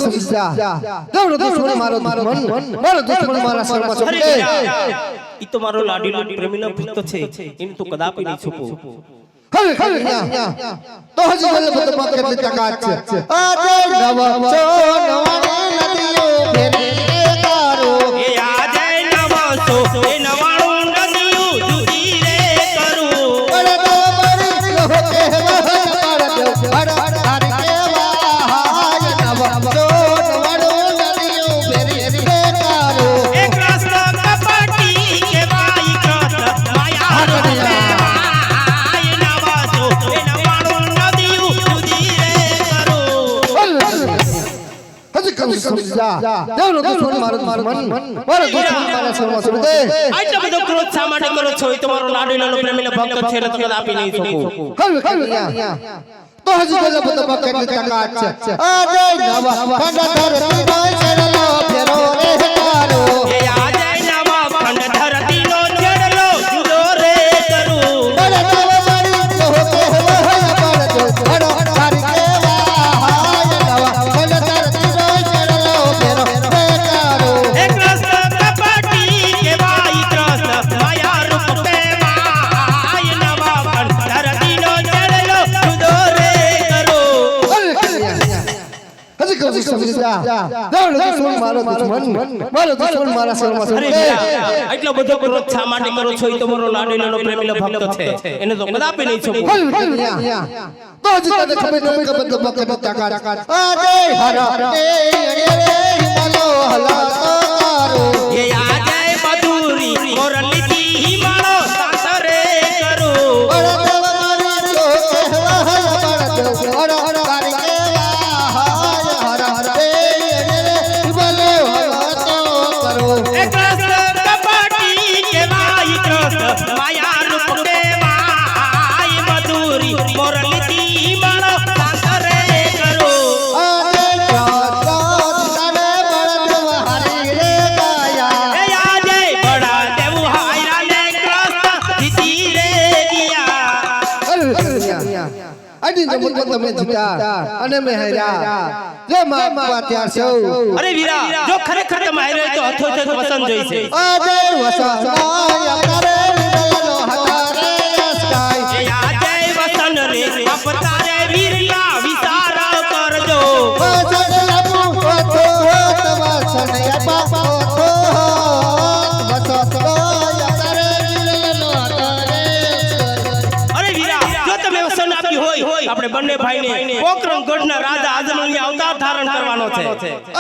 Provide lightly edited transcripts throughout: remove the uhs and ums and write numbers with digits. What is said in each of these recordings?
સમજા દેવનો દુશ્મન મારો મન મારો દુશ્મન મારા શરણમાં છોડે ઈ તો મારો લાડીલો પ્રેમીનો ભક્ત છે એને તો કદાપી નહીં છૂપું હવે તો હજી મને બધું કેટલી તાકાત છે આજે નવા છો નવાની નદીઓ ફેરે કારો એ આજે નવા છો એ નવાણું નદીઓ જુદી રે કરું બડે મારી લો કહેવા બડ હર કેવા હાય નવા છો નવાણું નદીઓ ફેરે કારો એક રસ્તો કપટી કે ભાઈ કૃષ્ણ માયા સમજા દેવનો દુશ્મન મારો મન મારો દુશ્મન મારા શરણમાં છોડે આટલો બધો ક્રોધ શા માટે કરો છો? એ તમારો લાડીલો પ્રેમીનો ભક્ત છે એટલે તો કદાપી નહીં છૂપું તો હજી બધું કેટલી તાકાત છે આજે નવા ખંડ ધરતી નો છેડલો ફેરો રે કારો એ આજે નવા ખંડ ધરતીનો છેડલો જુદો રે કરું બડે મારી લો કહેવા બડ હર કેવા હાય નવા ખંડ ધરતી નો છેડલો ફેરો રે કારો એક રસ્તો કપટી કે ભાઈ કૃષ્ણ માયા રૂપ પ્રેમાય નવા ખંડ ધરતીનો છેડલો જુદો રે કરું હજી સમજા દેવનો દુશ્મન મારો દુશ્મન મારા શરણમાં અરે છોડે આટલો બધો ક્રોધ શા માટે કરો છો? એ તમારો લાડીલો પ્રેમીનો ભક્ત છે એને તો કદાપી નહીં છૂપું તો હજી તને ખબર નહીં કે બધું કેટલી તાકાત આજે હર રે હિમાલો હલાકારો એ આજે મધુરી મોરલીથી હિમાળો સાસરે કરું બડ મારી લો કહેવા બડ હર કારી કેવા હાય હર રે હિમાલો હલાતો કરો એક રસ્તો કપટી કે ભાઈ કૃષ્ણ માયા રૂપ દેવાય મધુરી મોરલીથી હિમાળો સાસરે કરું આજે ચાંદ તારે બળદ હારી રે ગાયા એ આજે બડા દેવું હાયરા ને કૃષ્ણ જીતી રે ગયા આડી નંબર તમે જીતા અને મેં હાર્યા જે માં ત્યાર છો અરે વીરા જો ખરેખર તમે હાર્યો તો હથો હથો વસન જોઈશે આજે વસનાય કરે વિદયનો હતારે સ્કાય એ આજે વસન રે અપતારે વીરિયા વિચાર કરજો વસન આપો તો વસન આપો તો વસનાય કરે વિદયનો હતારે અરે વીરા જો તમે વસન આપ્યું હોય આપણે બંને ભાઈને પોકરણ ગઢના રાજા આઝમની અવતાર ધારણ કરવાનો છે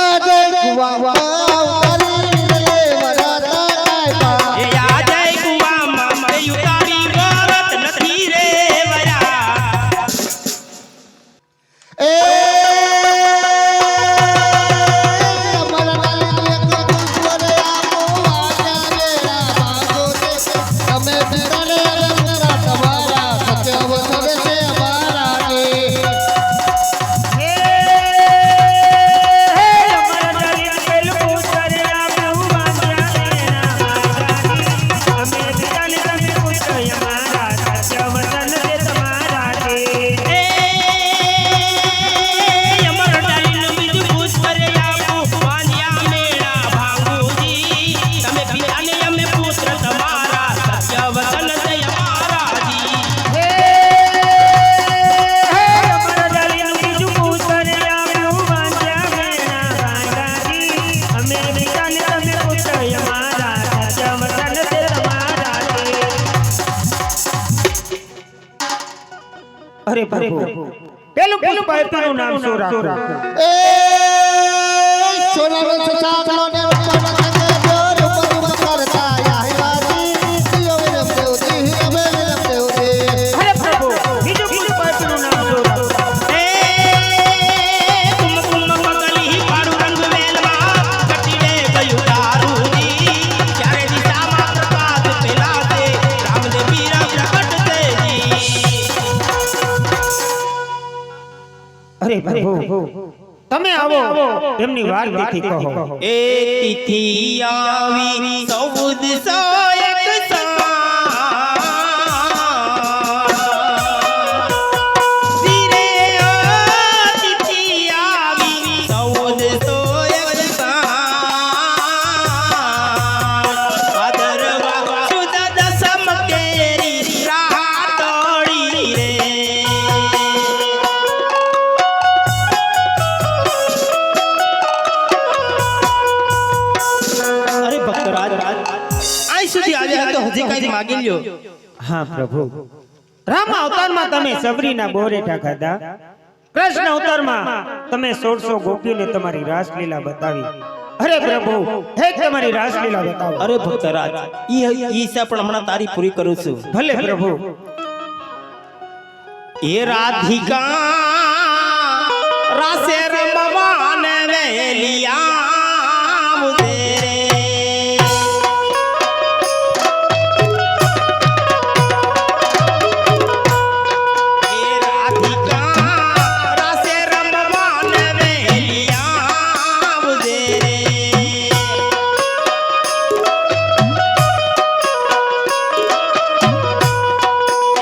આજે કુવા ઉતારી રે વરાતા એ આજે કુવામાં મે ઉતારી વરત નથી રે વયા એ અમરનાલી એક દુશ્મન આપો આચારેલા ભાગો છે તમે બિરાને રંગરા તમારા સત્ય વસન છે અમારા રે અરે પ્રભુ પેલું પાઇપનું નામ શું રાખો એ સોનાનો છાકલો ને ઉપર સંગે જોર ઉપર કરતા આહીવાજી દિયો વિરમ દેવતી અમે વિરમ દેવતી અરે પ્રભુ બીજું પાઇપનું નામ શું રાખો એ કુમકુમ મગલી પાડુ રંગ વેલમાં કટીને ગયું તારુજી ચારે દિશામાં પ્રકાશ ફેલાતે રામદેવ વીરા પ્રગટ તેજી અરે પ્રભુ તમે આવો એમની વાત તિથિ કહો એ તિથિ આવી 1401 ધીરે તિથિ આવી 1401 માગી લ્યો. હા પ્રભુ, રામ અવતારમાં તમે સબરીના બોરેઠા ખાધા, કૃષ્ણ અવતારમાં તમે 1600 ગોપીઓને તમારી રાસલીલા બતાવી. અરે પ્રભુ, હે તમારી રાસલીલા બતાવો. અરે ભક્તરાજ, ઈ ઈચ્છા પણ હમણાં તારી પૂરી કરું છું. ભલે પ્રભુ. એ રાધિકા રાસે રમવાને વેલિયા મુજે એ રાધિકા રાસે રમવાને વેલિયા મુજે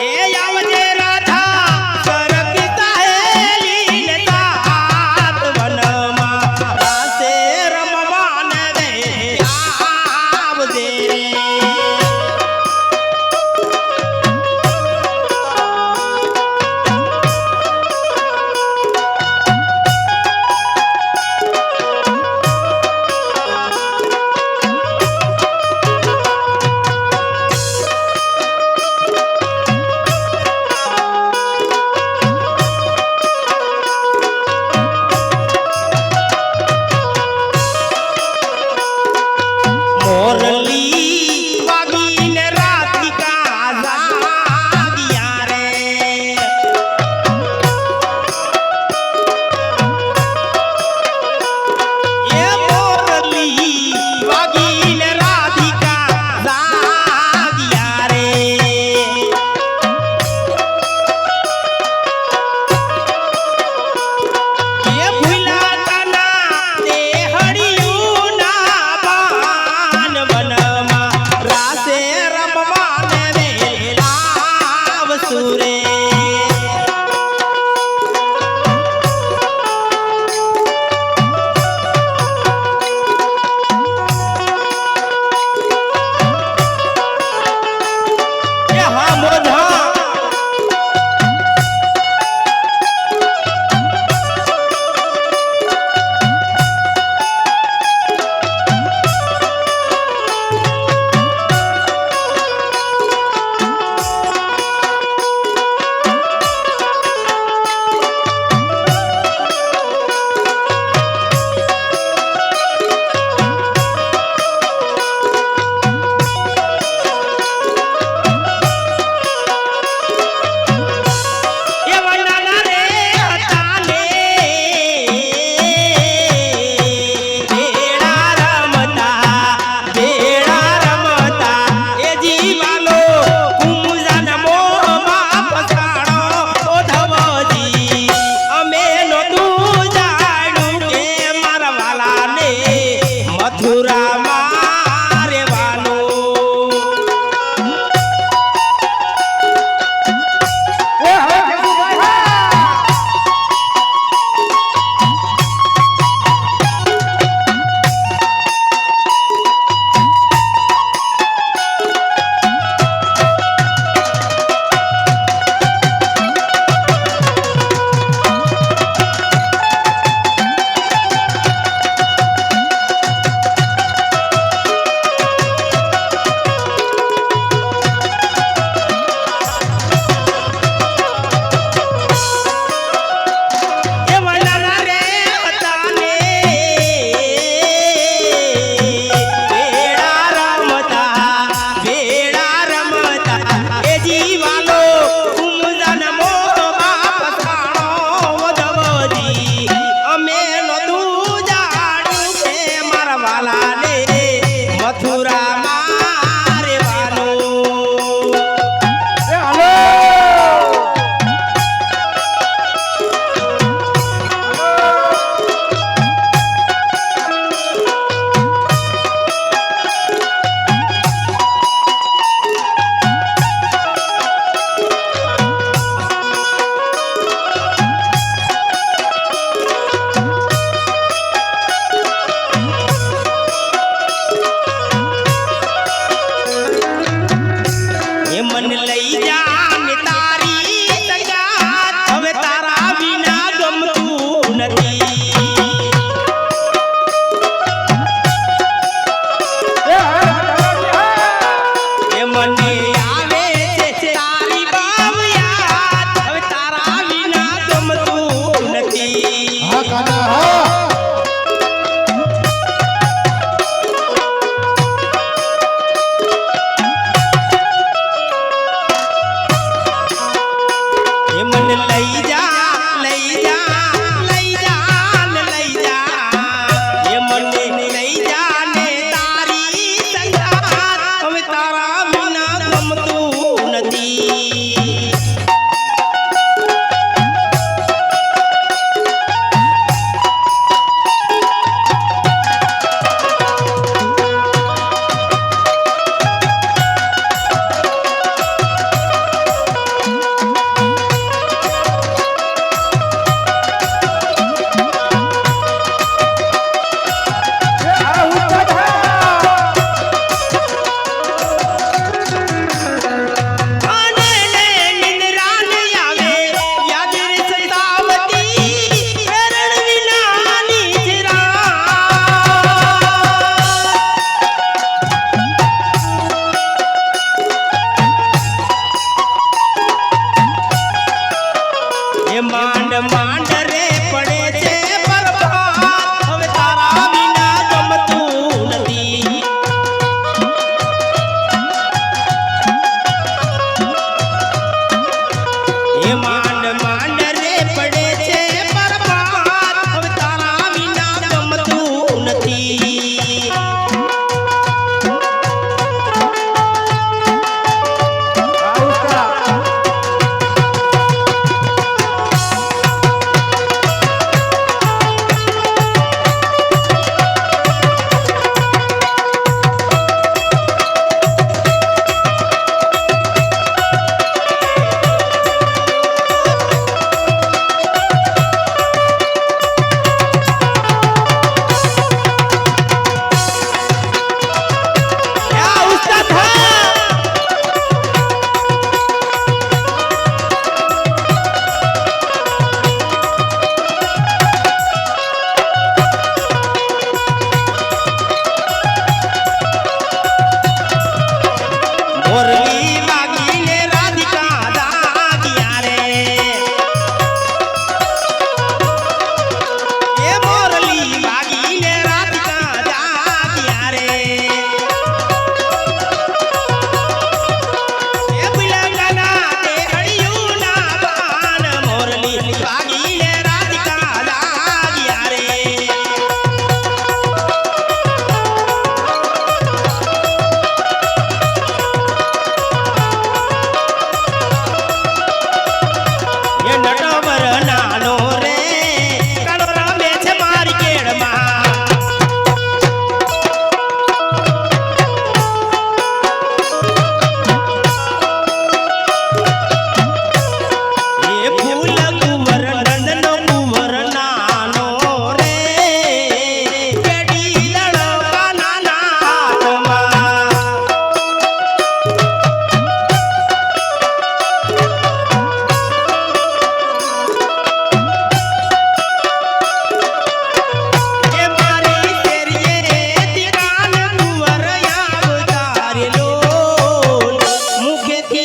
એ આવજે રાધા સરકતા હેલી લેતા વનમાં રાસે રમવાને રે આવજે મોરલી વાગીને રાધિકા જાગ્યા રે એ મોરલી વાગીને રાધિકા જાગ્યા રે એ ભૂલા કાના દેહડિયું ના બાન વનમાં રાસે રમવાને વેલા વસુરે એ હા મોઢા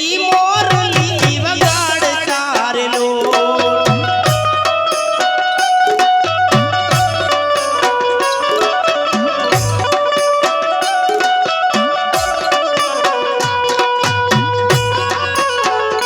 બેટી મોર